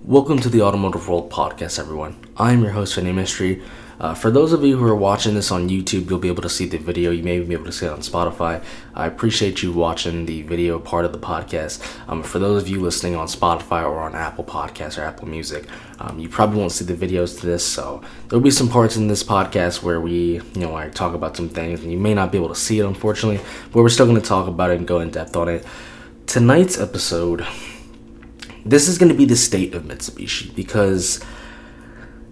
Welcome to the Automotive World Podcast, everyone. I'm your host, Vinny Mystery. For those of you who are watching this on YouTube, you'll be able to see the video. You may be able to see it on Spotify. I appreciate you watching the video part of the podcast. For those of you listening on Spotify or on Apple Podcasts or Apple Music, you probably won't see the videos to this, so there'll be some parts in this podcast where I talk about some things, and you may not be able to see it, unfortunately, but we're still going to talk about it and go in depth on it. Tonight's episode, this is going to be the state of Mitsubishi, because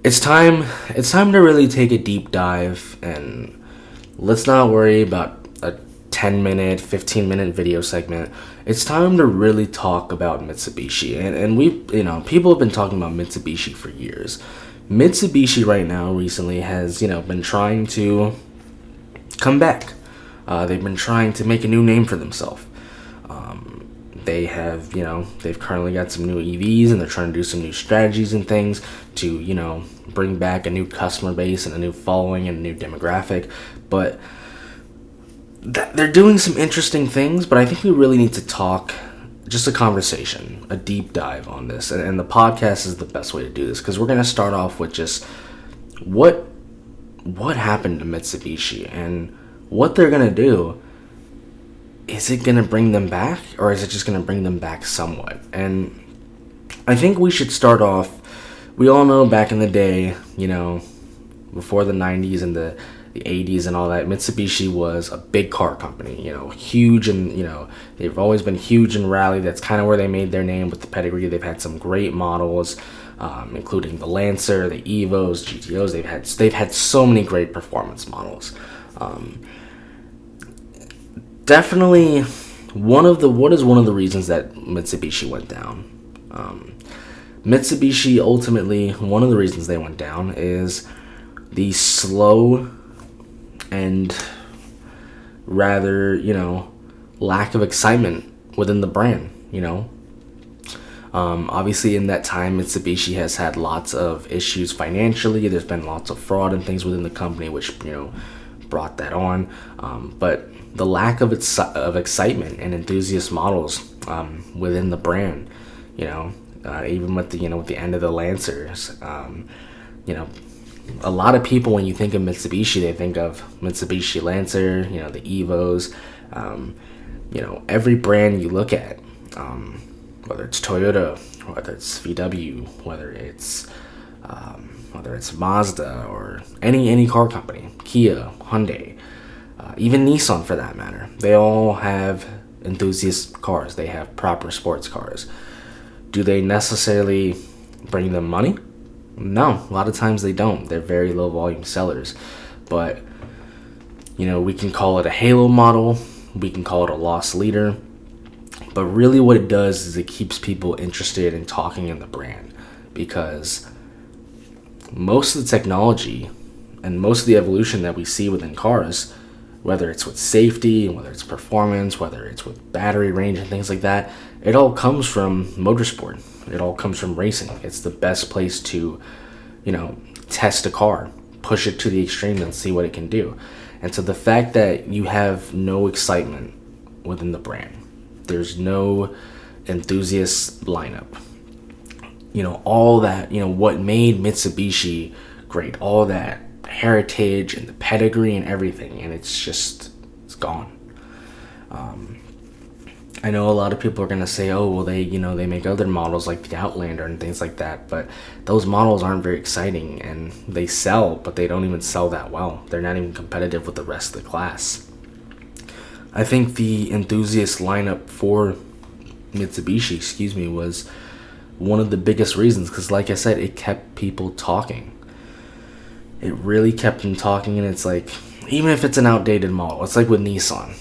it's time to really take a deep dive, and let's not worry about a 10-minute, 15-minute video segment. It's time to really talk about Mitsubishi, and people have been talking about Mitsubishi for years. Mitsubishi right now recently has, been trying to come back. They've been trying to make a new name for themselves. They've currently got some new EVs, and they're trying to do some new strategies and things to, bring back a new customer base and a new following and a new demographic. But they're doing some interesting things, but I think we really need to talk, just a conversation, a deep dive on this. And the podcast is the best way to do this, because we're going to start off with just what happened to Mitsubishi and what they're going to do. Is it going to bring them back, or is it just going to bring them back somewhat? And I think we should start off, we all know back in the day, before the 90s and the 80s and all that, Mitsubishi was a big car company, huge, and, they've always been huge in rally. That's kind of where they made their name with the pedigree. They've had some great models, including the Lancer, the Evos, GTOs. They've had so many great performance models. Definitely one of the reasons that Mitsubishi went down. Mitsubishi, ultimately, one of the reasons they went down is the slow and rather, lack of excitement within the brand, Obviously, in that time, Mitsubishi has had lots of issues financially. There's been lots of fraud and things within the company, which, brought that on. But the lack of excitement and enthusiast models within the brand, even with the end of the Lancers, a lot of people, when you think of Mitsubishi, they think of Mitsubishi Lancer, the Evos, every brand you look at, whether it's Toyota, whether it's VW, whether it's Mazda or any car company, Kia, Hyundai, even Nissan for that matter. They all have enthusiast cars. They have proper sports cars. Do they necessarily bring them money? No, a lot of times they don't. They're very low volume sellers. But, we can call it a halo model. We can call it a loss leader. But really what it does is it keeps people interested in talking in the brand, because most of the technology and most of the evolution that we see within cars, whether it's with safety, whether it's performance, whether it's with battery range and things like that, it all comes from motorsport. It all comes from racing. It's the best place to, test a car, push it to the extreme and see what it can do. And so the fact that you have no excitement within the brand, there's no enthusiast lineup, all that, what made Mitsubishi great, all that heritage and the pedigree and everything, and it's gone. I know a lot of people are going to say, oh, well, they make other models like the Outlander and things like that, but those models aren't very exciting, and they sell, but they don't even sell that well. They're not even competitive with the rest of the class. I think the enthusiast lineup for Mitsubishi, was one of the biggest reasons, because like I said, it kept people talking. It really kept them talking, and it's like, even if it's an outdated model, it's like with Nissan,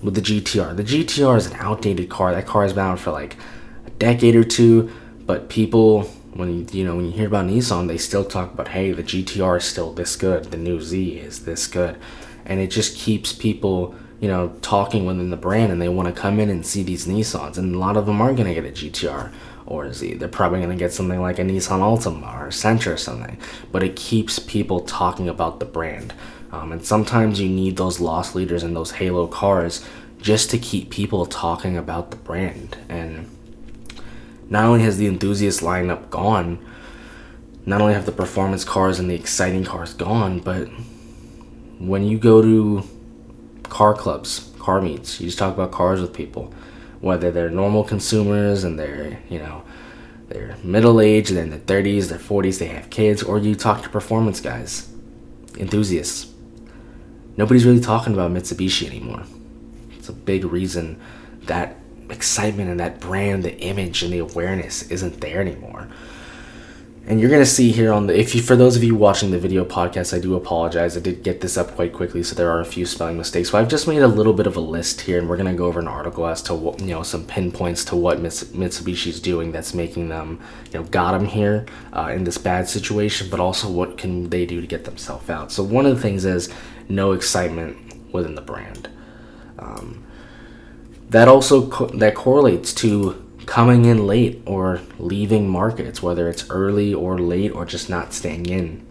with the GTR. The GTR is an outdated car. That car has been out for like a decade or two, but people, when you hear about Nissan, they still talk about, hey, the GTR is still this good, the new Z is this good, and it just keeps people, talking within the brand, and they want to come in and see these Nissans, and a lot of them aren't going to get a GTR or a Z. They're probably going to get something like a Nissan Altima or a Sentra or something, but it keeps people talking about the brand. And sometimes you need those loss leaders and those halo cars just to keep people talking about the brand. And Not only has the enthusiast lineup gone, not only have the performance cars and the exciting cars gone, but when you go to car clubs, car meets, you just talk about cars with people, whether they're normal consumers and they're middle aged, they're in their 30s, their 40s, they have kids, or you talk to performance guys, enthusiasts. Nobody's really talking about Mitsubishi anymore. It's a big reason that excitement and that brand, the image and the awareness isn't there anymore. And you're going to see here for those of you watching the video podcast, I do apologize. I did get this up quite quickly, so there are a few spelling mistakes. But I've just made a little bit of a list here, and we're going to go over an article as to what, some pinpoints to what Mitsubishi's doing that's making them, got them here in this bad situation, but also what can they do to get themselves out. So one of the things is no excitement within the brand. That correlates to coming in late or leaving markets, whether it's early or late or just not staying in.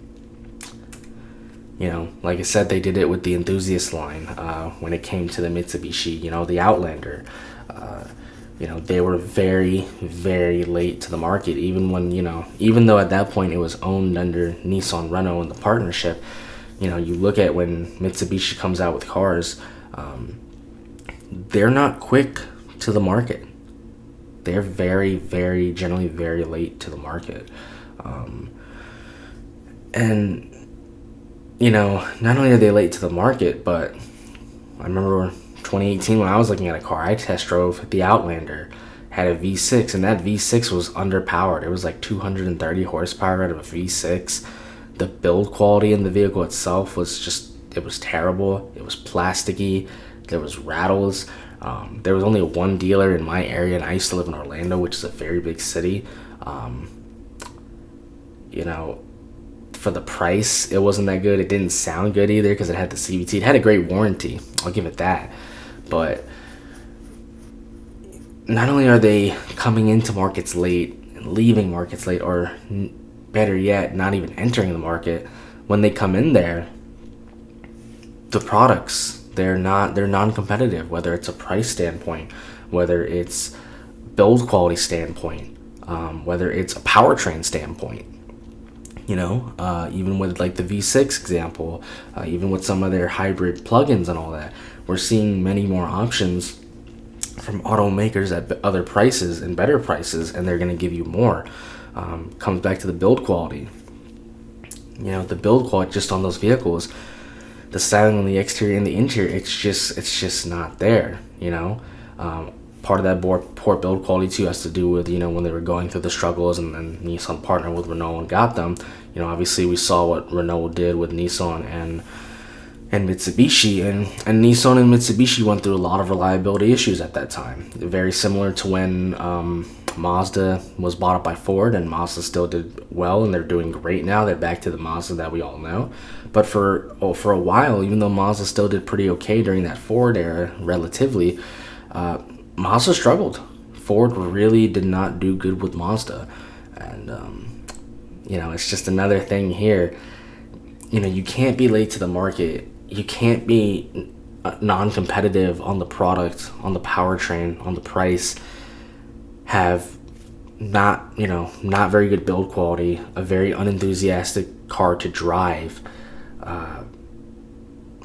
Like I said, they did it with the enthusiast line when it came to the Mitsubishi, the Outlander. They were very, very late to the market, even though at that point it was owned under Nissan Renault in the partnership. You look at when Mitsubishi comes out with cars, they're not quick to the market. They're very, very, generally very late to the market. And, not only are they late to the market, but I remember 2018 when I was looking at a car, I test drove the Outlander, had a V6, and that V6 was underpowered. It was like 230 horsepower out of a V6. The build quality in the vehicle itself was it was terrible. It was plasticky. There was rattles. There was only one dealer in my area, and I used to live in Orlando, which is a very big city. For the price, it wasn't that good. It didn't sound good either because it had the CVT. It had a great warranty. I'll give it that. But not only are they coming into markets late and leaving markets late, or better yet, not even entering the market, when they come in there, the products, they're non-competitive, whether it's a price standpoint, whether it's build quality standpoint, whether it's a powertrain standpoint. Even with like the V6 example, even with some of their hybrid plugins and all that, we're seeing many more options from automakers at other prices and better prices, and they're going to give you more. Comes back to the build quality. The build quality just on those vehicles, the styling on the exterior and the interior, it's just not there. Part of that poor build quality too has to do with when they were going through the struggles, and then Nissan partnered with Renault and got them. Obviously we saw what Renault did with Nissan and Mitsubishi, and Nissan and Mitsubishi went through a lot of reliability issues at that time. Very similar to when Mazda was bought up by Ford, and Mazda still did well, and they're doing great now. They're back to the Mazda that we all know. But for a while, even though Mazda still did pretty okay during that Ford era, relatively, Mazda struggled. Ford really did not do good with Mazda, and it's just another thing here. You can't be late to the market. You can't be non-competitive on the product, on the powertrain, on the price. Have not very good build quality, a very unenthusiastic car to drive.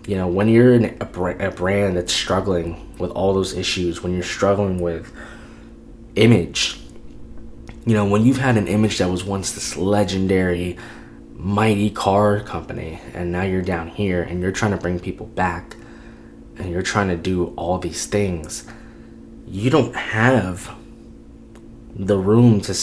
When you're in a brand that's struggling with all those issues, when you're struggling with image, when you've had an image that was once this legendary, mighty car company, and now you're down here and you're trying to bring people back and you're trying to do all these things, you don't have the room to,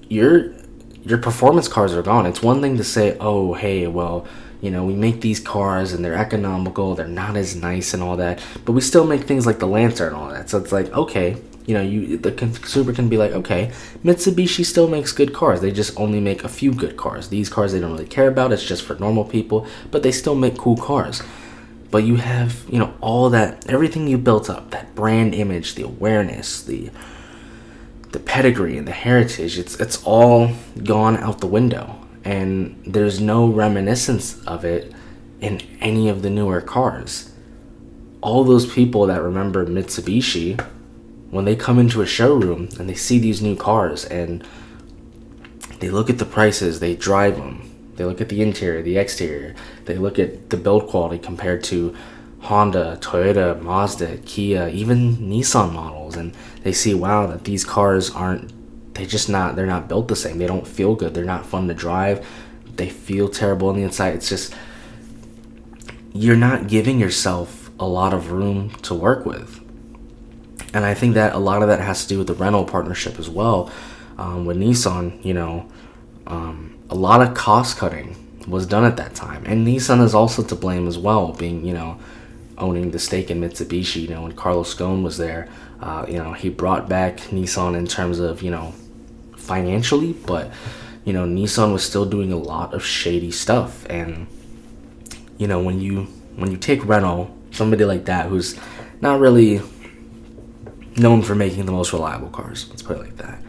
your performance cars are gone. It's one thing to say, oh, hey, well, we make these cars and they're economical, they're not as nice and all that, but we still make things like the Lancer and all that. So it's like, okay, the consumer can be like, okay, Mitsubishi still makes good cars. They just only make a few good cars. These cars they don't really care about. It's just for normal people, but they still make cool cars. But you have, all that, everything you built up, that brand image, the awareness, the pedigree and the heritage, it's all gone out the window. And there's no reminiscence of it in any of the newer cars. All those people that remember Mitsubishi, when they come into a showroom and they see these new cars and they look at the prices, they drive them, they look at the interior, the exterior, they look at the build quality compared to Honda, Toyota, Mazda, Kia, even Nissan models, and they see, wow, that these cars they're not built the same. They don't feel good. They're not fun to drive. They feel terrible on the inside. It's just, you're not giving yourself a lot of room to work with. And I think that a lot of that has to do with the rental partnership as well. With Nissan, a lot of cost cutting was done at that time. And Nissan is also to blame as well, being, owning the stake in Mitsubishi. When Carlos Ghosn was there, he brought back Nissan in terms of, financially, but, Nissan was still doing a lot of shady stuff. And, when you take Renault, somebody like that who's not really known for making the most reliable cars, let's put it like that.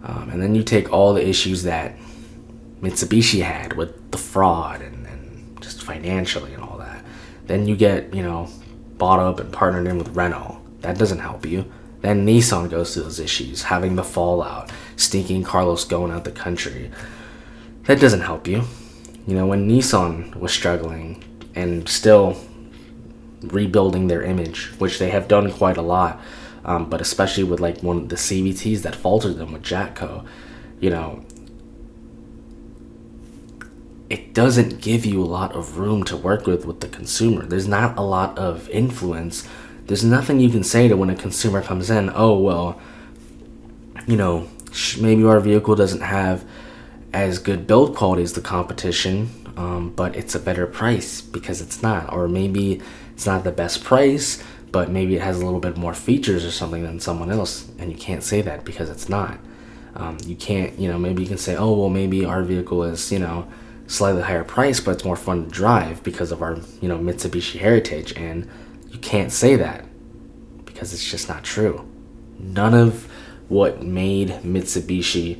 And then you take all the issues that Mitsubishi had with the fraud and just financially and all that. Then you get, bought up and partnered in with Renault. That doesn't help you. Then Nissan goes through those issues, having the fallout, stinking Carlos Ghosn out the country. That doesn't help you. When Nissan was struggling and still rebuilding their image, which they have done quite a lot, but especially with like one of the CVTs that faltered them with Jatco, it doesn't give you a lot of room to work with the consumer. There's not a lot of influence. There's nothing you can say to when a consumer comes in, oh, well, maybe our vehicle doesn't have as good build quality as the competition, but it's a better price, because it's not. Or maybe it's not the best price, but maybe it has a little bit more features or something than someone else, and you can't say that because it's not. You can't, maybe you can say, oh, well, maybe our vehicle is, slightly higher price, but it's more fun to drive because of our, Mitsubishi heritage. And you can't say that because it's just not true. None of what made Mitsubishi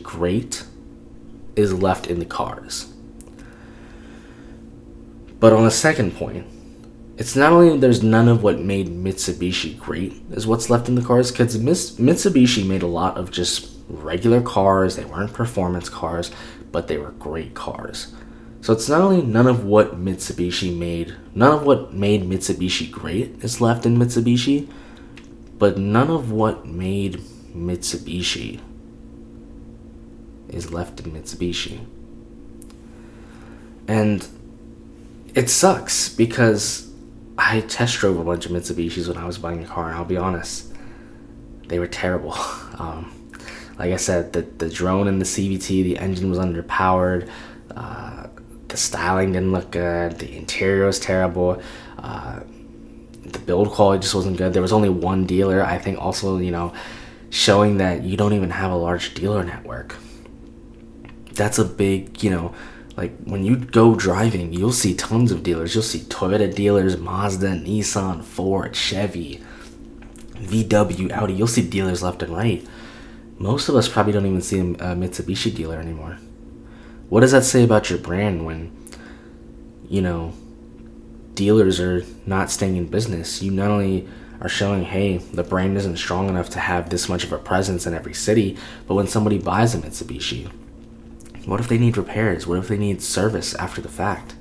great is left in the cars. But on a second point, it's not only there's none of what made Mitsubishi great is what's left in the cars, because Mitsubishi made a lot of just regular cars. They weren't performance cars, but they were great cars. So it's not only none of what made Mitsubishi great is left in Mitsubishi, but none of what made Mitsubishi is left in Mitsubishi. And it sucks because I test drove a bunch of Mitsubishis when I was buying a car, and I'll be honest, they were terrible. Like I said, the drone and the CVT, the engine was underpowered, the styling didn't look good, the interior was terrible, the build quality just wasn't good. There was only one dealer, I think also, showing that you don't even have a large dealer network. That's a big, like when you go driving, you'll see tons of dealers. You'll see Toyota dealers, Mazda, Nissan, Ford, Chevy, VW, Audi. You'll see dealers left and right. Most of us probably don't even see a Mitsubishi dealer anymore. What does that say about your brand when, dealers are not staying in business? You not only are showing, hey, the brand isn't strong enough to have this much of a presence in every city, but when somebody buys a Mitsubishi, what if they need repairs? What if they need service after the fact?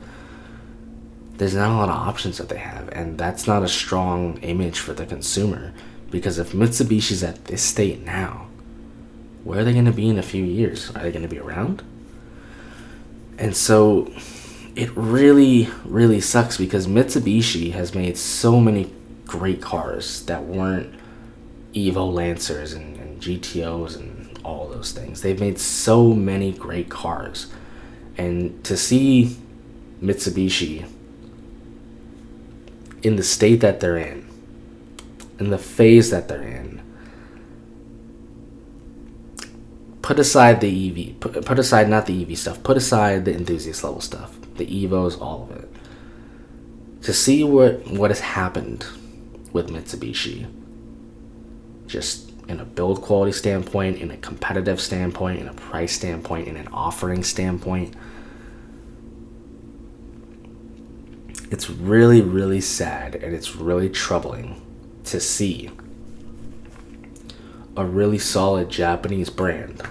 There's not a lot of options that they have, and that's not a strong image for the consumer, because if Mitsubishi's at this state now, where are they going to be in a few years? Are they going to be around? And so it really, really sucks because Mitsubishi has made so many great cars that weren't Evo Lancers and GTOs and all those things. They've made so many great cars. And to see Mitsubishi in the state that they're in the phase that they're in, put aside the EV, put aside not the EV stuff, put aside the enthusiast level stuff, the Evos, all of it. To see what has happened with Mitsubishi, just in a build quality standpoint, in a competitive standpoint, in a price standpoint, in an offering standpoint, It's really, really sad, and it's really troubling to see a really solid Japanese brand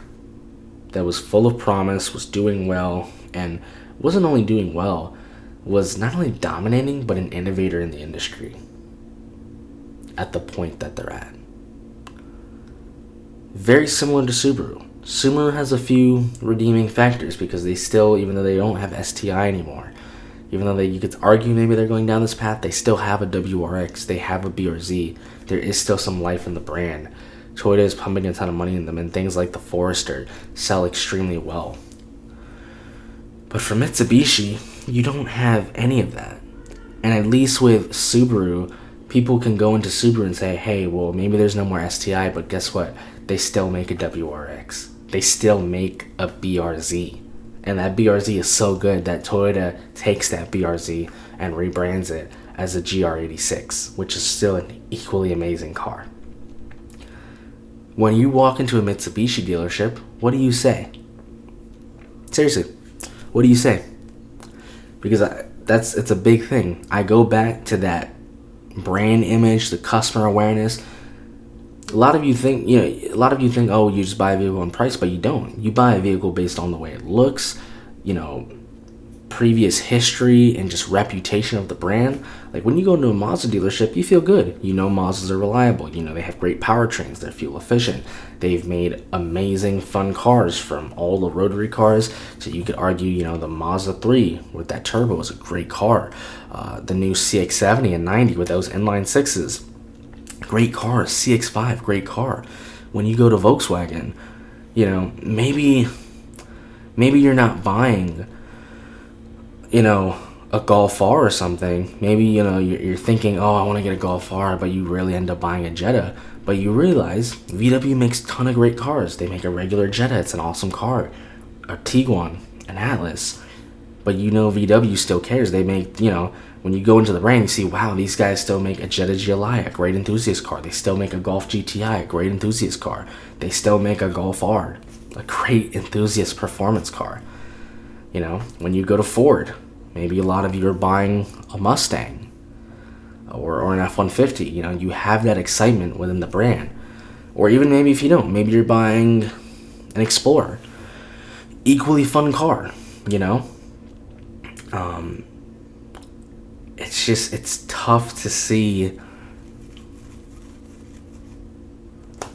that was full of promise, was doing well, and wasn't only doing well, was not only dominating, but an innovator in the industry at the point that they're at. Very similar to Subaru. Subaru has a few redeeming factors because they still, even though they don't have STI anymore, even though you could argue maybe they're going down this path, they still have a WRX, they have a BRZ. There is still some life in the brand. Toyota is pumping a ton of money in them, and things like the Forester sell extremely well. But for Mitsubishi, you don't have any of that. And at least with Subaru, people can go into Subaru and say, hey, well, maybe there's no more STI, but guess what? They still make a WRX. They still make a BRZ. And that BRZ is so good that Toyota takes that BRZ and rebrands it as a GR86, which is still an equally amazing car. When you walk into a Mitsubishi dealership, what do you say? Seriously, what do you say? Because it's a big thing. I go back to that brand image, the customer awareness. A lot of you think, oh, you just buy a vehicle on price, but you don't. You buy a vehicle based on the way it looks, previous history and just reputation of the brand. Like when you go into a Mazda dealership, you feel good. Mazdas are reliable. They have great powertrains. They're fuel efficient. They've made amazing fun cars, from all the rotary cars. So you could argue, the Mazda 3 with that turbo is a great car. The new CX-70 and 90 with those inline sixes, great cars. CX-5, great car. When you go to Volkswagen, maybe you're not buying a Golf R or something. Maybe, you're thinking, oh, I want to get a Golf R, but you really end up buying a Jetta. But you realize VW makes a ton of great cars. They make a regular Jetta. It's an awesome car. A Tiguan, an Atlas. But VW still cares. They make, when you go into the brand, you see, wow, these guys still make a Jetta GLI, a great enthusiast car. They still make a Golf GTI, a great enthusiast car. They still make a Golf R, a great enthusiast performance car. When you go to Ford, maybe a lot of you are buying a Mustang or an F-150. You have that excitement within the brand. Or even maybe if you don't, maybe you're buying an Explorer. Equally fun car, It's tough to see.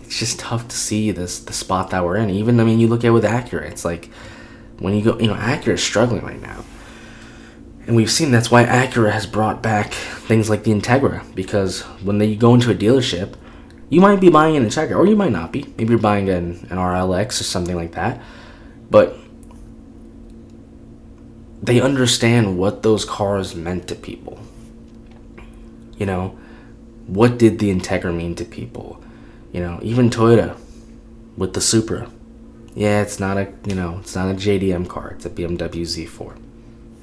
It's just tough to see the spot that we're in. Even, you look at it with Acura. It's like, when you go, Acura is struggling right now. And we've seen that's why Acura has brought back things like the Integra. Because when you go into a dealership, you might be buying an Integra, or you might not be. Maybe you're buying an RLX or something like that. But they understand what those cars meant to people. What did the Integra mean to people? Even Toyota with the Supra. Yeah, it's not a JDM car. It's a BMW Z4.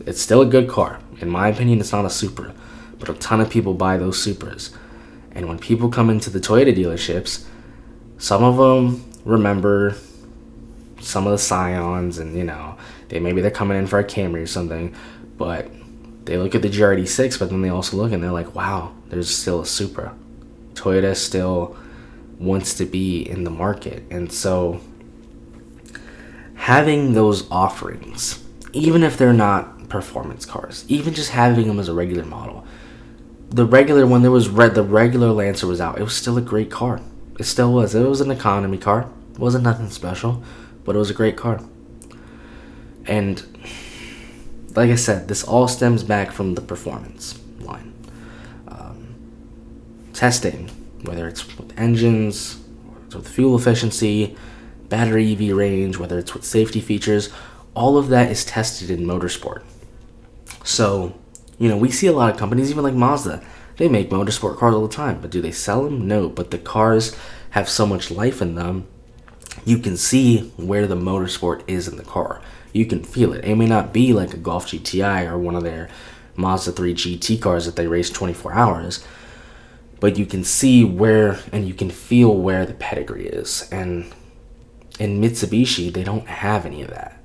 It's still a good car. In my opinion, it's not a Supra, but a ton of people buy those Supras. And when people come into the Toyota dealerships, some of them remember some of the Scions, and they're coming in for a Camry or something, but they look at the GR86, but then they also look and they're like, wow, there's still a Supra. Toyota still wants to be in the market. And so having those offerings, even if they're not performance cars, even just having them as a regular model, the regular, when there was the regular Lancer was out, it was still a great car. It still was. It was an economy car. It wasn't nothing special, but it was a great car. And like I said, this all stems back from the performance line. Testing, whether it's with engines, or it's with fuel efficiency, battery EV range, whether it's with safety features, all of that is tested in motorsport. So, we see a lot of companies, even like Mazda, they make motorsport cars all the time, but do they sell them? No, but the cars have so much life in them, you can see where the motorsport is in the car. You can feel it. It may not be like a Golf GTI or one of their Mazda 3 GT cars that they race 24 hours, but you can see where, and you can feel where the pedigree is. And in Mitsubishi, they don't have any of that.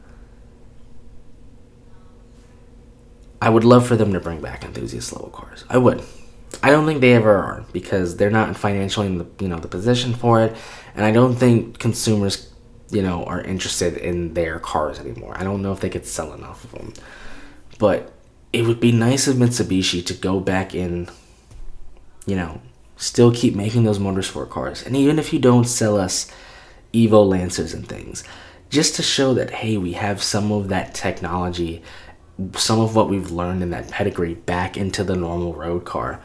I would love for them to bring back enthusiast level cars. I would. I don't think they ever are, because they're not financially in the position for it, and I don't think consumers are interested in their cars anymore. I don't know if they could sell enough of them, but it would be nice of Mitsubishi to go back in, still keep making those motorsport cars, and even if you don't sell us Evo Lancers and things, just to show that, hey, we have some of that technology, some of what we've learned in that pedigree back into the normal road car.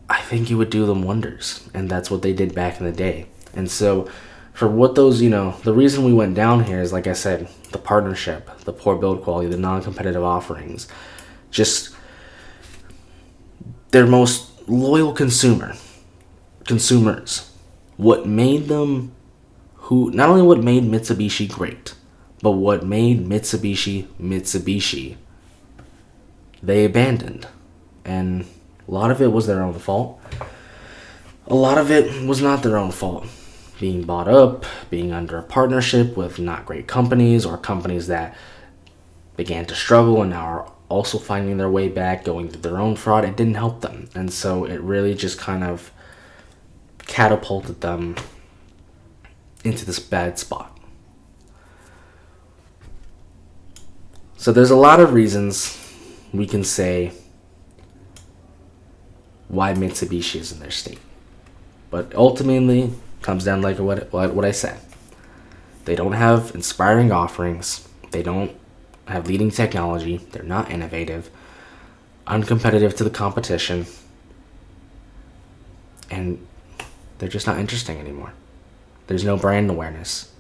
I think it would do them wonders, and that's what they did back in the day. And so for what those, the reason we went down here is, like I said, the partnership, the poor build quality, the non-competitive offerings, just their most loyal consumers, what made them not only what made Mitsubishi great, but what made Mitsubishi, they abandoned. And a lot of it was their own fault. A lot of it was not their own fault. Being bought up, being under a partnership with not great companies, or companies that began to struggle and now are also finding their way back, going through their own fraud, it didn't help them. And so it really just kind of catapulted them into this bad spot. So there's a lot of reasons we can say why Mitsubishi is in their state. But ultimately, comes down like what I said. They don't have inspiring offerings. They don't have leading technology. They're not innovative, uncompetitive to the competition, and they're just not interesting anymore. There's no brand awareness.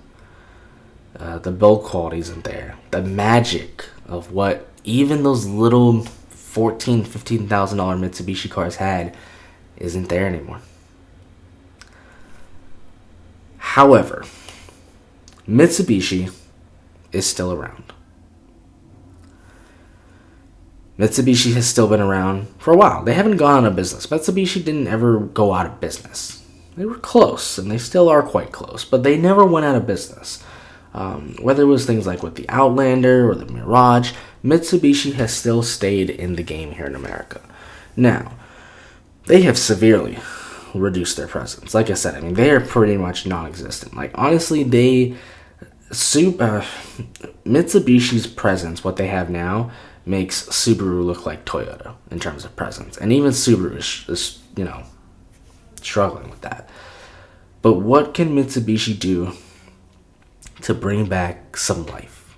The build quality isn't there. The magic of what even those little $14,000, $15,000 Mitsubishi cars had isn't there anymore. However, Mitsubishi is still around. Mitsubishi has still been around for a while. They haven't gone out of business. Mitsubishi didn't ever go out of business. They were close, and they still are quite close, but they never went out of business. Whether it was things like with the Outlander or the Mirage, Mitsubishi has still stayed in the game here in America. Now, they have severely reduced their presence. Like I said, I mean, they are pretty much non-existent. Like, honestly, Mitsubishi's presence, what they have now, makes Subaru look like Toyota in terms of presence. And even Subaru is struggling with that. But what can Mitsubishi do to bring back some life?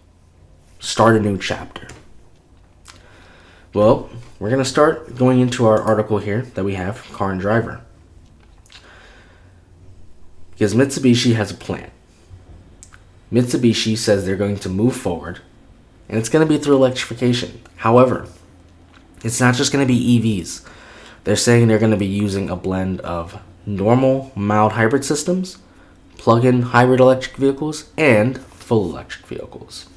Start a new chapter. Well, we're going to start going into our article here that we have, Car and Driver. Because Mitsubishi has a plan. Mitsubishi says they're going to move forward, and it's going to be through electrification. However, it's not just going to be EVs. They're saying they're going to be using a blend of normal mild hybrid systems, plug-in hybrid electric vehicles, and full electric vehicles.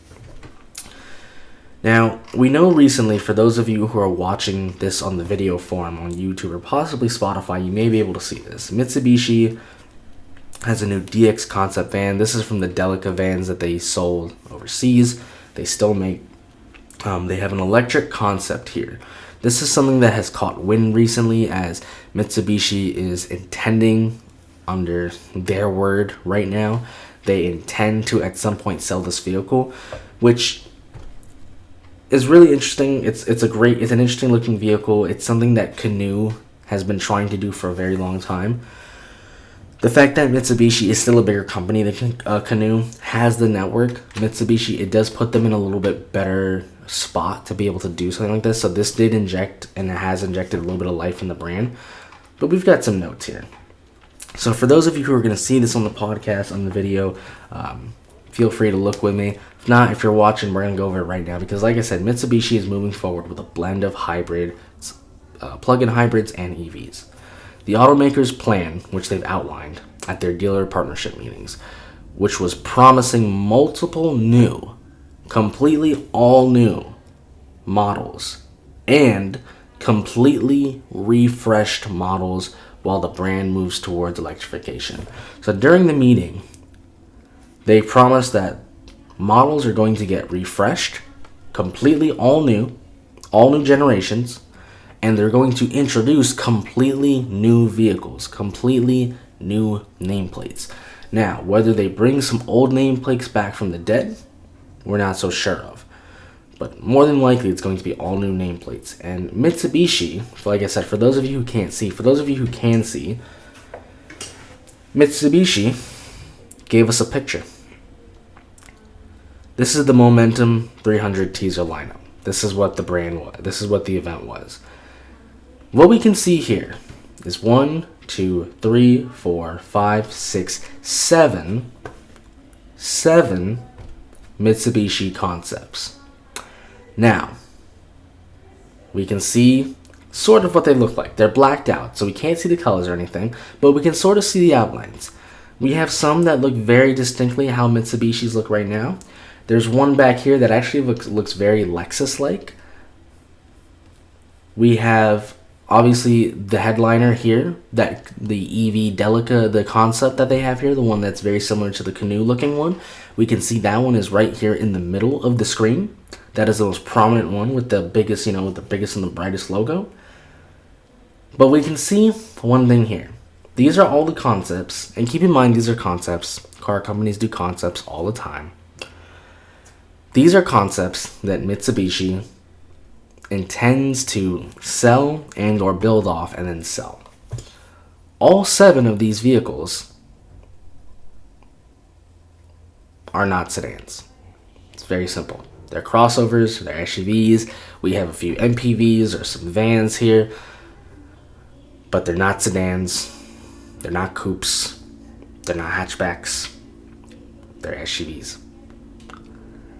Now, we know recently, for those of you who are watching this on the video form on YouTube or possibly Spotify, you may be able to see this. Mitsubishi has a new DX concept van. This is from the Delica vans that they sold overseas. They still make, they have an electric concept here. This is something that has caught wind recently, as Mitsubishi is intending, under their word right now, they intend to at some point sell this vehicle, which is really interesting. It's an interesting looking vehicle. It's something that Canoo has been trying to do for a very long time. The fact that Mitsubishi is still a bigger company than Canoo, has the network, Mitsubishi, it does put them in a little bit better spot to be able to do something like this. So this did inject, and it has injected a little bit of life in the brand. But we've got some notes here. So for those of you who are going to see this on the podcast, on the video, feel free to look with me. If not, if you're watching, we're going to go over it right now. Because like I said, Mitsubishi is moving forward with a blend of hybrids, plug-in hybrids, and EVs. The automaker's plan, which they've outlined at their dealer partnership meetings, which was promising multiple new, completely all new models and completely refreshed models while the brand moves towards electrification. So during the meeting, they promised that models are going to get refreshed, completely all new, all new generations, and they're going to introduce completely new vehicles, completely new nameplates. Now, whether they bring some old nameplates back from the dead, we're not so sure of. But more than likely, it's going to be all new nameplates. And Mitsubishi, like I said, for those of you who can't see, for those of you who can see, Mitsubishi gave us a picture. This is the Momentum 300 teaser lineup. This is what the brand was. This is what the event was. What we can see here is 1, 2, 3, 4, 5, 6, 7 Mitsubishi concepts. Now, we can see sort of what they look like. They're blacked out, so we can't see the colors or anything, but we can sort of see the outlines. We have some that look very distinctly how Mitsubishis look right now. There's one back here that actually looks very Lexus-like. We have, obviously, the headliner here, that the EV Delica, the concept that they have here, the one that's very similar to the canoe-looking one. We can see that one is right here in the middle of the screen. That is the most prominent one with the biggest, with the biggest and the brightest logo. But we can see one thing here. These are all the concepts, and keep in mind these are concepts. Car companies do concepts all the time. These are concepts that Mitsubishi intends to sell and or build off and then sell. All 7 of these vehicles are not sedans. It's very simple. They're crossovers, they're SUVs, we have a few MPVs or some vans here, but they're not sedans, they're not coupes, they're not hatchbacks, they're SUVs.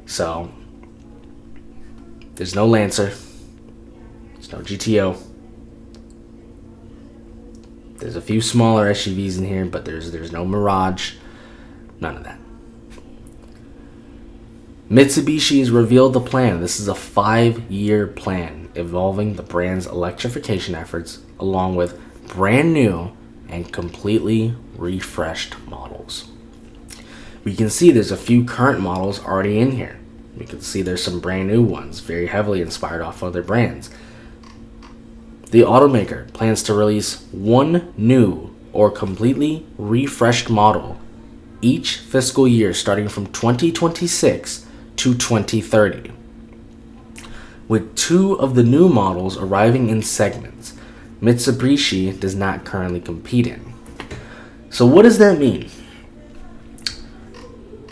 So, there's no Lancer, there's no GTO, there's a few smaller SUVs in here, but there's no Mirage, none of that. Mitsubishi has revealed the plan. This is a 5-year plan involving the brand's electrification efforts along with brand new and completely refreshed models. We can see there's a few current models already in here. We can see there's some brand new ones, very heavily inspired off other brands. The automaker plans to release one new or completely refreshed model each fiscal year starting from 2026 to 2030, with 2 of the new models arriving in segments Mitsubishi does not currently compete in. So what does that mean?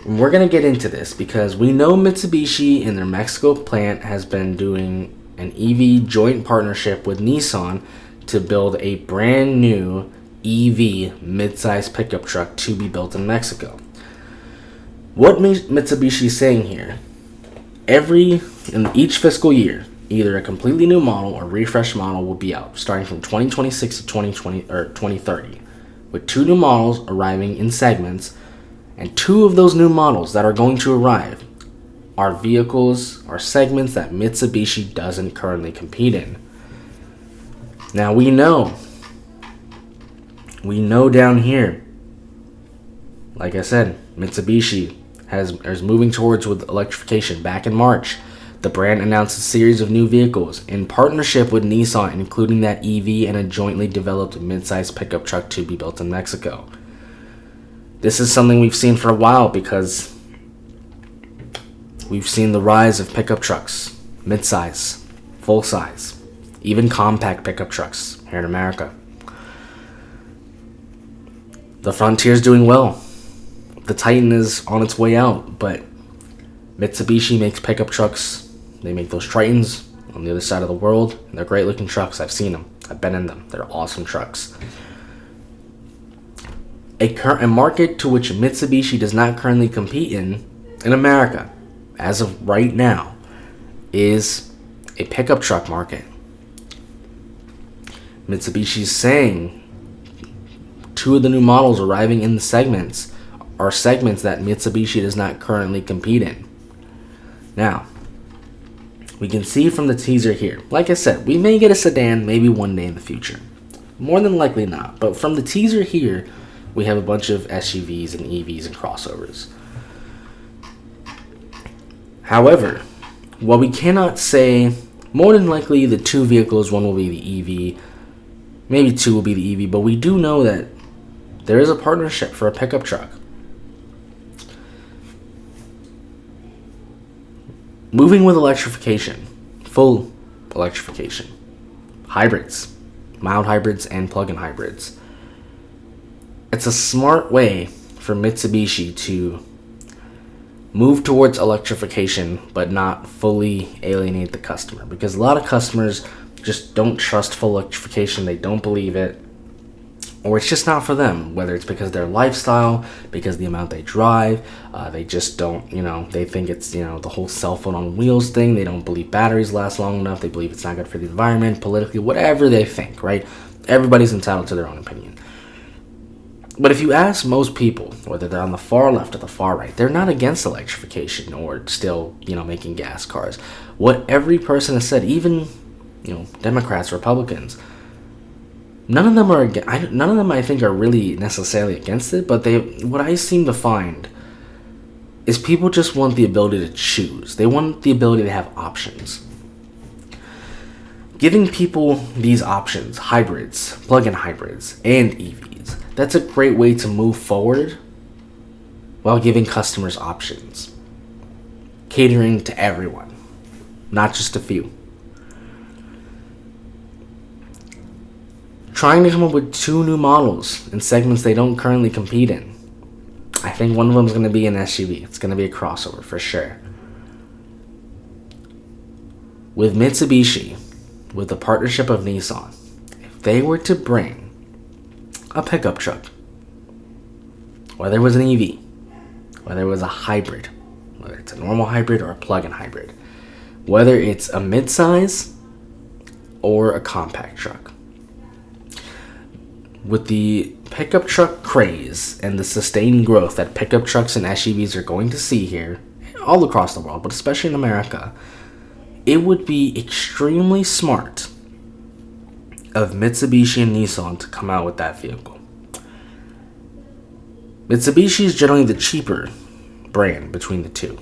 We're going to get into this because we know Mitsubishi in their Mexico plant has been doing an EV joint partnership with Nissan to build a brand new EV mid-size pickup truck to be built in Mexico. What Mitsubishi is saying here, in each fiscal year, either a completely new model or refreshed model will be out, starting from 2026 to 2030, with 2 new models arriving in segments, and 2 of those new models that are going to arrive are segments that Mitsubishi doesn't currently compete in. Now we know down here, like I said, Mitsubishi is moving towards with electrification. Back in March, the brand announced a series of new vehicles in partnership with Nissan, including that EV and a jointly developed mid-size pickup truck to be built in Mexico. This is something we've seen for a while because we've seen the rise of pickup trucks, mid-size, full-size, even compact pickup trucks here in America. The Frontier's doing well. The Titan is on its way out, but Mitsubishi makes pickup trucks. They make those Tritons on the other side of the world, and they're great looking trucks. I've seen them. I've been in them. They're awesome trucks. A market to which Mitsubishi does not currently compete in America, as of right now, is a pickup truck market. Mitsubishi's saying 2 of the new models arriving in the segments are segments that Mitsubishi does not currently compete in. Now, we can see from the teaser here, like I said, we may get a sedan maybe one day in the future. More than likely not, but from the teaser here, we have a bunch of SUVs and EVs and crossovers. However, what we cannot say More than likely, the two vehicles, one will be the EV, maybe two will be the EV, but we do know that there is a partnership for a pickup truck. Moving with electrification, full electrification, hybrids, mild hybrids and plug-in hybrids. It's a smart way for Mitsubishi to move towards electrification but not fully alienate the customer, because a lot of customers just don't trust full electrification. They don't believe it, or it's just not for them, whether it's because of their lifestyle, because of the amount they drive. They just don't, they think it's, the whole cell phone on wheels thing. They don't believe batteries last long enough. They believe it's not good for the environment, politically, whatever they think, right? Everybody's entitled to their own opinion. But if you ask most people, whether they're on the far left or the far right, they're not against electrification or still, making gas cars. What every person has said, even, Democrats, Republicans, none of them I think are really necessarily against it, but what I seem to find is people just want the ability to choose. They want the ability to have options. Giving people these options, hybrids, plug-in hybrids, and EVs, that's a great way to move forward while giving customers options. Catering to everyone, not just a few. Trying to come up with 2 new models in segments they don't currently compete in. I think one of them is going to be an SUV. It's going to be a crossover for sure. With Mitsubishi, with the partnership of Nissan, if they were to bring a pickup truck, whether it was an EV, whether it was a hybrid, whether it's a normal hybrid or a plug-in hybrid, whether it's a midsize or a compact truck, with the pickup truck craze and the sustained growth that pickup trucks and SUVs are going to see here, all across the world, but especially in America, it would be extremely smart of Mitsubishi and Nissan to come out with that vehicle. Mitsubishi is generally the cheaper brand between the two.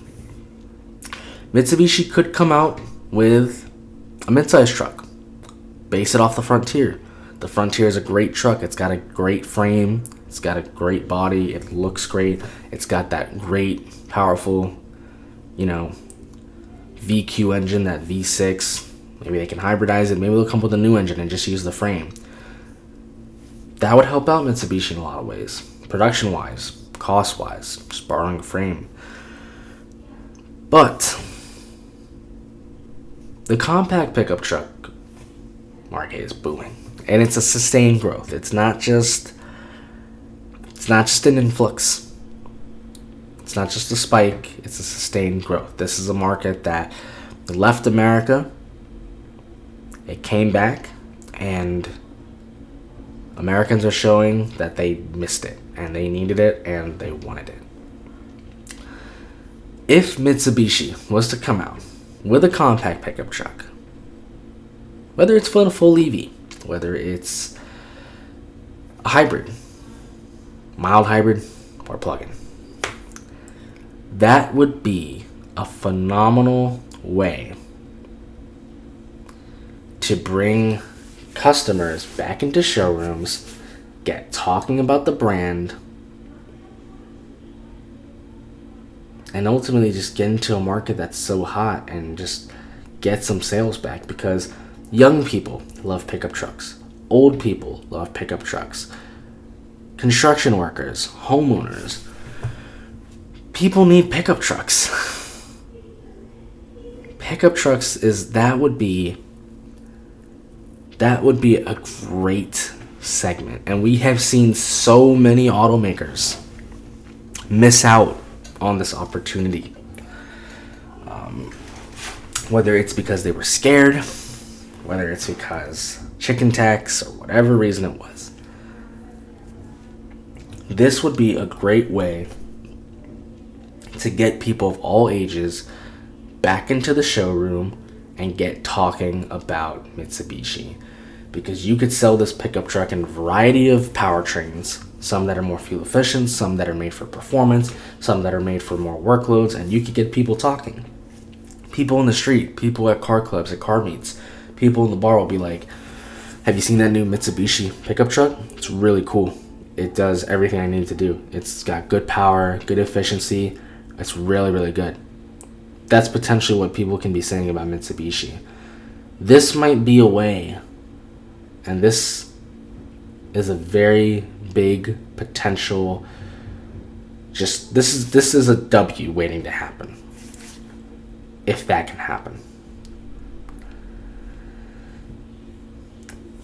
Mitsubishi could come out with a midsize truck, base it off the Frontier. The Frontier is a great truck. It's got a great frame. It's got a great body. It looks great. It's got that great, powerful, VQ engine, that V6. Maybe they can hybridize it. Maybe they'll come up with a new engine and just use the frame. That would help out Mitsubishi in a lot of ways. Production-wise, cost-wise, just borrowing a frame. But the compact pickup truck market is booming. And it's a sustained growth. It's not just an influx. It's not just a spike. It's a sustained growth. This is a market that left America. It came back, and Americans are showing that they missed it, and they needed it, and they wanted it. If Mitsubishi was to come out with a compact pickup truck, whether it's for a full EV, whether it's a hybrid, mild hybrid, or plug-in, that would be a phenomenal way to bring customers back into showrooms, get talking about the brand, and ultimately just get into a market that's so hot and just get some sales back, because young people love pickup trucks. Old people love pickup trucks. Construction workers, homeowners. People need pickup trucks. Pickup trucks would be a great segment. And we have seen so many automakers miss out on this opportunity. Whether it's because they were scared, whether it's because chicken tax, or whatever reason it was. This would be a great way to get people of all ages back into the showroom and get talking about Mitsubishi. Because you could sell this pickup truck in a variety of powertrains, some that are more fuel efficient, some that are made for performance, some that are made for more workloads, and you could get people talking. People in the street, people at car clubs, at car meets, people in the bar will be like, have you seen that new Mitsubishi pickup truck? It's really cool. It does everything I need to do. It's got good power, good efficiency. It's really, really good. That's potentially what people can be saying about Mitsubishi. This might be a way, and this is a very big potential. This is a W waiting to happen. If that can happen.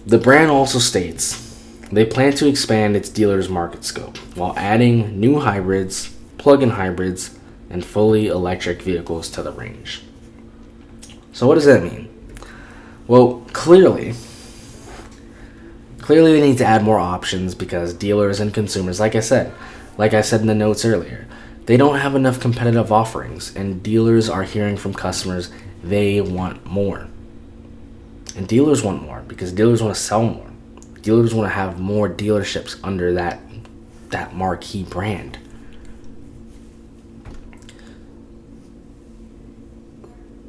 The brand also states they plan to expand its dealer's market scope while adding new hybrids, plug-in hybrids, and fully electric vehicles to the range. So what does that mean? Well, clearly they need to add more options because dealers and consumers, like I said in the notes earlier, they don't have enough competitive offerings, and dealers are hearing from customers they want more. And dealers want more because dealers want to sell more. Dealers want to have more dealerships under that marquee brand.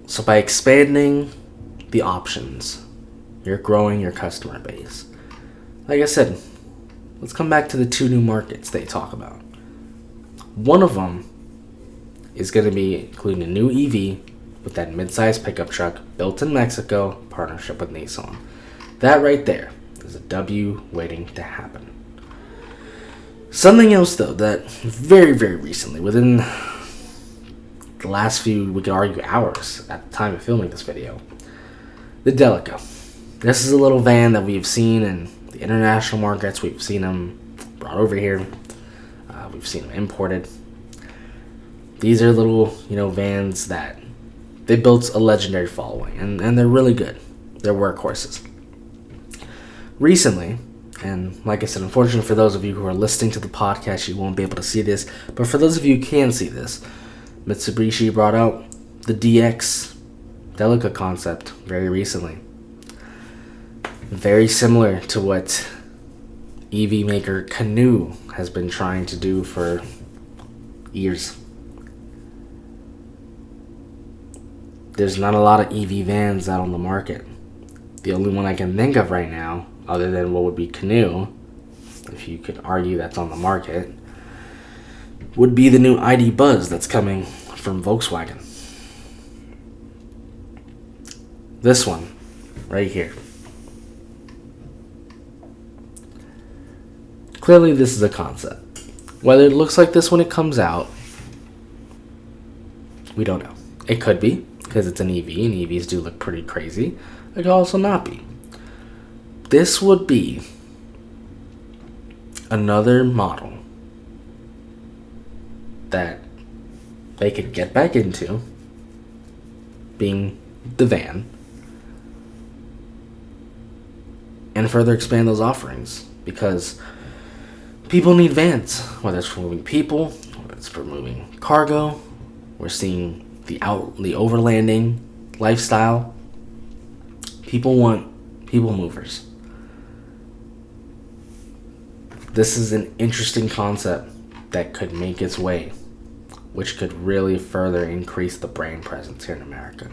So by expanding the options, you're growing your customer base. Like I said, let's come back to the two new markets they talk about. One of them is going to be including a new EV with that mid-size pickup truck built in Mexico, partnership with Nissan. That right there is a W waiting to happen. Something else though that very, very recently, within the last few, we could argue hours at the time of filming this video, the Delica. This is a little van that we've seen in the international markets. We've seen them brought over here. We've seen them imported. These are little, vans that they built a legendary following, and they're really good. They're workhorses. Recently, and like I said, unfortunately for those of you who are listening to the podcast, you won't be able to see this, but for those of you who can see this, Mitsubishi brought out the DX Delica concept very recently. Very similar to what EV maker Canoo has been trying to do for years. There's not a lot of EV vans out on the market. The only one I can think of right now, other than what would be Canoo, if you could argue that's on the market, would be the new ID Buzz that's coming from Volkswagen. This one, right here. Clearly this is a concept. Whether it looks like this when it comes out, we don't know. It could be, because it's an EV, and EVs do look pretty crazy. It could also not be. This would be another model that they could get back into, being the van, and further expand those offerings, because people need vans, whether it's for moving people, whether it's for moving cargo. We're seeing the overlanding lifestyle. People want people movers. This is an interesting concept that could make its way, which could really further increase the brand presence here in America.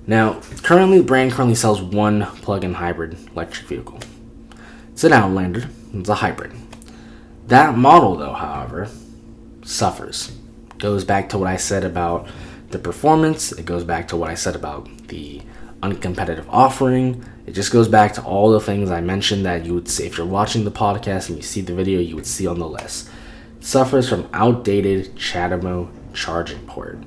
Now, the brand currently sells one plug-in hybrid electric vehicle. It's an Outlander. It's a hybrid. That model, though, however, suffers. Goes back to what I said about the performance. It goes back to what I said about the uncompetitive offering. It just goes back to all the things I mentioned that you would see if you're watching the podcast and you see the video, you would see on the list. It suffers from outdated CHAdeMO charging port.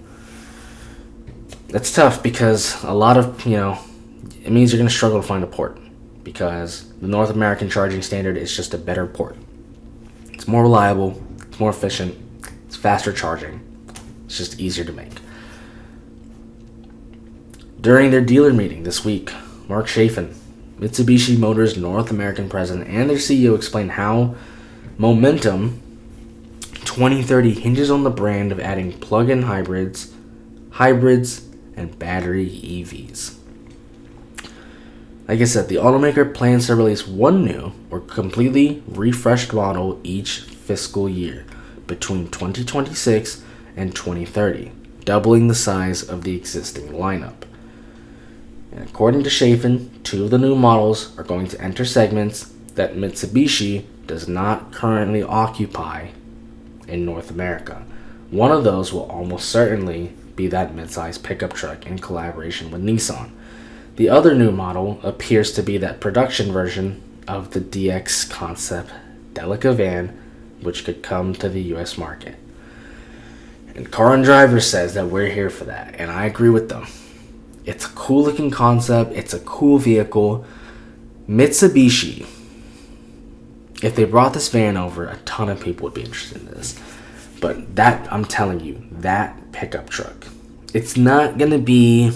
That's tough because a lot of, it means you're going to struggle to find a port because the North American charging standard is just a better port. It's more reliable, it's more efficient, it's faster charging, it's just easier to make. During their dealer meeting this week, Mark Chafin, Mitsubishi Motors North American president, and their CEO explained how Momentum 2030 hinges on the brand of adding plug-in hybrids, and battery EVs. Like I said, the automaker plans to release one new or completely refreshed model each fiscal year between 2026 and 2030 doubling the size of the existing lineup. And according to Chafin, 2 of the new models are going to enter segments that Mitsubishi does not currently occupy in North America. One of those will almost certainly be that midsize pickup truck in collaboration with Nissan. The other new model appears to be that production version of the DX concept Delica van, which could come to the US market. And Car and Driver says that we're here for that, and I agree with them. It's a cool looking concept, it's a cool vehicle. Mitsubishi, if they brought this van over, a ton of people would be interested in this. But that, I'm telling you, that pickup truck, it's not gonna be,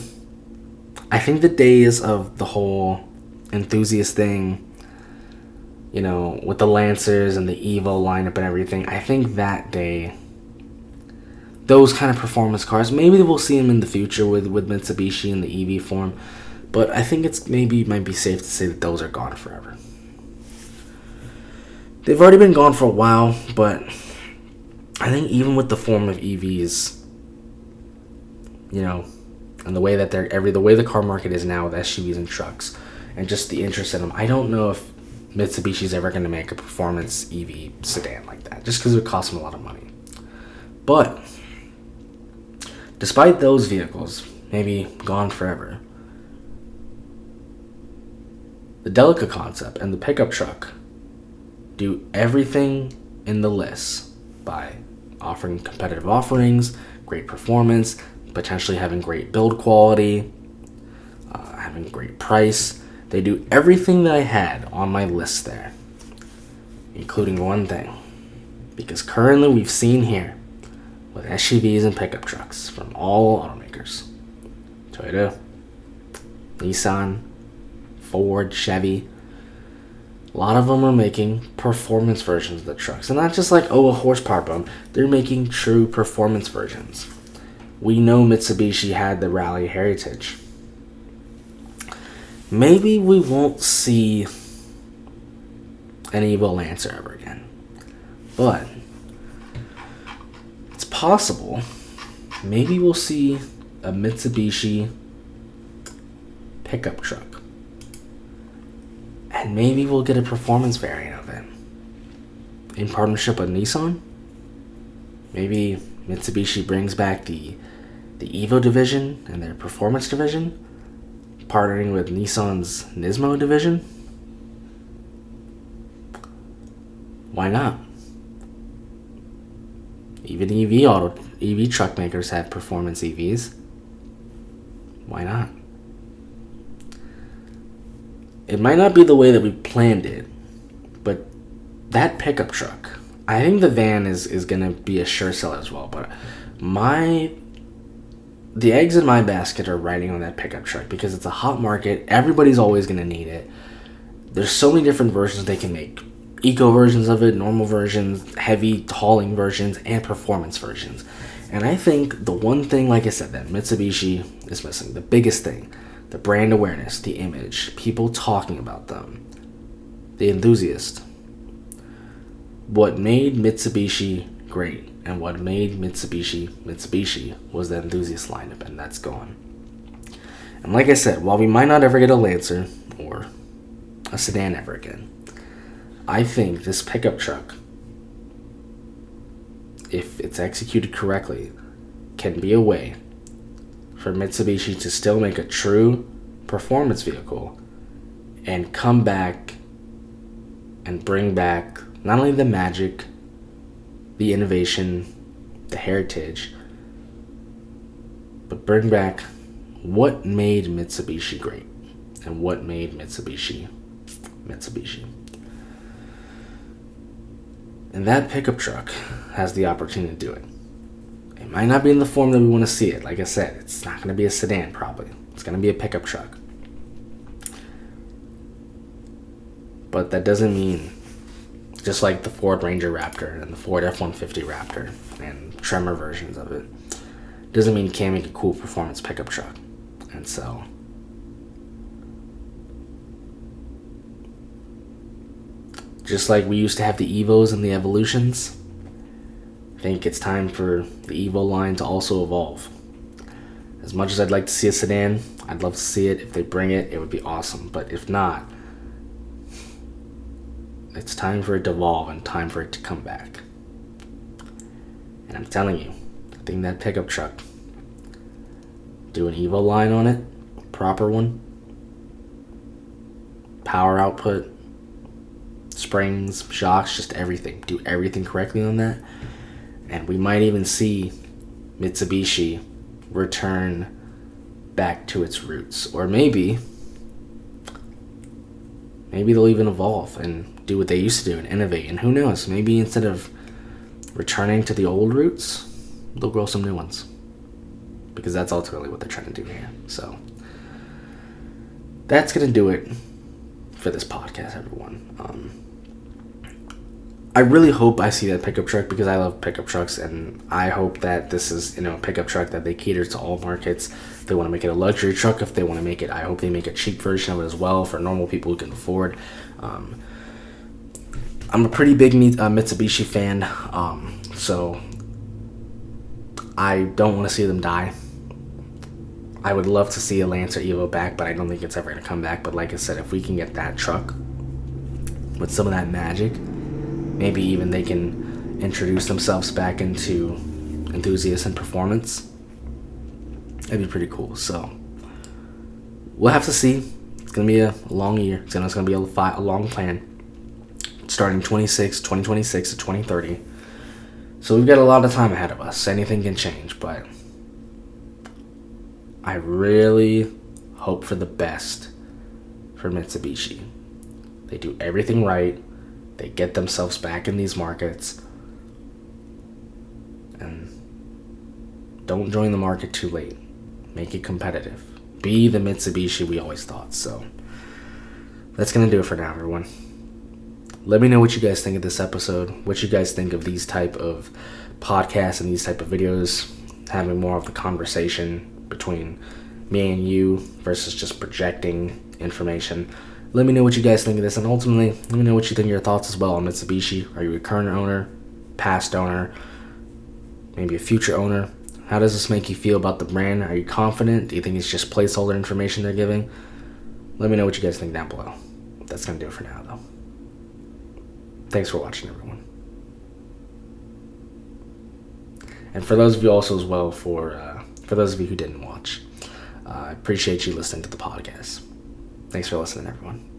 I think the days of the whole enthusiast thing, you know, with the Lancers and the Evo lineup and everything, I think that day, those kind of performance cars, maybe we'll see them in the future with Mitsubishi in the EV form, but I think might be safe to say that those are gone forever. They've already been gone for a while, but I think even with the form of EVs, you know, and the way that the way the car market is now with SUVs and trucks, and just the interest in them, I don't know if Mitsubishi's ever going to make a performance EV sedan like that, just because it would cost them a lot of money. But despite those vehicles maybe gone forever, the Delica concept and the pickup truck do everything in the list by offering competitive offerings, great performance, potentially having great build quality, having great price. They do everything that I had on my list there, including one thing. Because currently we've seen here with SUVs and pickup trucks from all automakers, Toyota, Nissan, Ford, Chevy, a lot of them are making performance versions of the trucks. And not just like, oh, a horsepower bump. They're making true performance versions. We know Mitsubishi had the rally heritage. Maybe we won't see an Evo Lancer ever again. But it's possible. Maybe we'll see a Mitsubishi pickup truck. And maybe we'll get a performance variant of it. In partnership with Nissan. Maybe Mitsubishi brings back the Evo division and their performance division, partnering with Nissan's Nismo division. Why not? Even EV truck makers have performance EVs. Why not? It might not be the way that we planned it, but that pickup truck, I think the van is going to be a sure seller as well, but the eggs in my basket are riding on that pickup truck because it's a hot market. Everybody's always going to need it. There's so many different versions they can make. Eco versions of it, normal versions, heavy hauling versions, and performance versions. And I think the one thing, like I said, that Mitsubishi is missing, the biggest thing, the brand awareness, the image, people talking about them, the enthusiast. What made Mitsubishi great and what made Mitsubishi was the enthusiast lineup, and that's gone. And like I said, while we might not ever get a Lancer or a sedan ever again, I think this pickup truck, if it's executed correctly, can be a way for Mitsubishi to still make a true performance vehicle and come back and bring back not only the magic, the innovation, the heritage, but bring back what made Mitsubishi great and what made Mitsubishi. And that pickup truck has the opportunity to do it. It might not be in the form that we want to see it. Like I said, it's not going to be a sedan probably. It's going to be a pickup truck. But that doesn't mean, just like the Ford Ranger Raptor and the Ford F-150 Raptor and Tremor versions of it, doesn't mean you can't make a cool performance pickup truck. And so, just like we used to have the Evos and the Evolutions, I think it's time for the Evo line to also evolve. As much as I'd like to see a sedan, I'd love to see it. If they bring it, it would be awesome. But if not, it's time for it to evolve and time for it to come back. And I'm telling you, I think that pickup truck, do an Evo line on it, proper one, power output, springs, shocks, just everything. Do everything correctly on that. And we might even see Mitsubishi return back to its roots. Or maybe they'll even evolve and do what they used to do and innovate. And who knows, maybe instead of returning to the old roots, they'll grow some new ones. Because that's ultimately what they're trying to do here. So that's going to do it for this podcast, everyone. I really hope I see that pickup truck because I love pickup trucks, and I hope that this is, a pickup truck that they cater to all markets. If they want to make it a luxury truck, if they want to make it, I hope they make a cheap version of it as well for normal people who can afford. I'm a pretty big Mitsubishi fan, so I don't want to see them die. I would love to see a Lancer Evo back, but I don't think it's ever going to come back. But like I said, if we can get that truck with some of that magic, maybe even they can introduce themselves back into enthusiast and performance. That'd be pretty cool. So we'll have to see. It's going to be a long year. It's going to be a long plan. Starting 2026 to 2030. So we've got a lot of time ahead of us. Anything can change, but I really hope for the best for Mitsubishi. They do everything right. They get themselves back in these markets. And don't join the market too late. Make it competitive. Be the Mitsubishi we always thought. So that's going to do it for now, everyone. Let me know what you guys think of this episode. What you guys think of these type of podcasts and these type of videos. Having more of the conversation between me and you versus just projecting information. Let me know what you guys think of this, and ultimately, let me know what you think of your thoughts as well on Mitsubishi. Are you a current owner, past owner, maybe a future owner? How does this make you feel about the brand? Are you confident? Do you think it's just placeholder information they're giving? Let me know what you guys think down below. That's going to do it for now, though. Thanks for watching, everyone. And for those of you also as well, for those of you who didn't watch, I appreciate you listening to the podcast. Thanks for listening, everyone.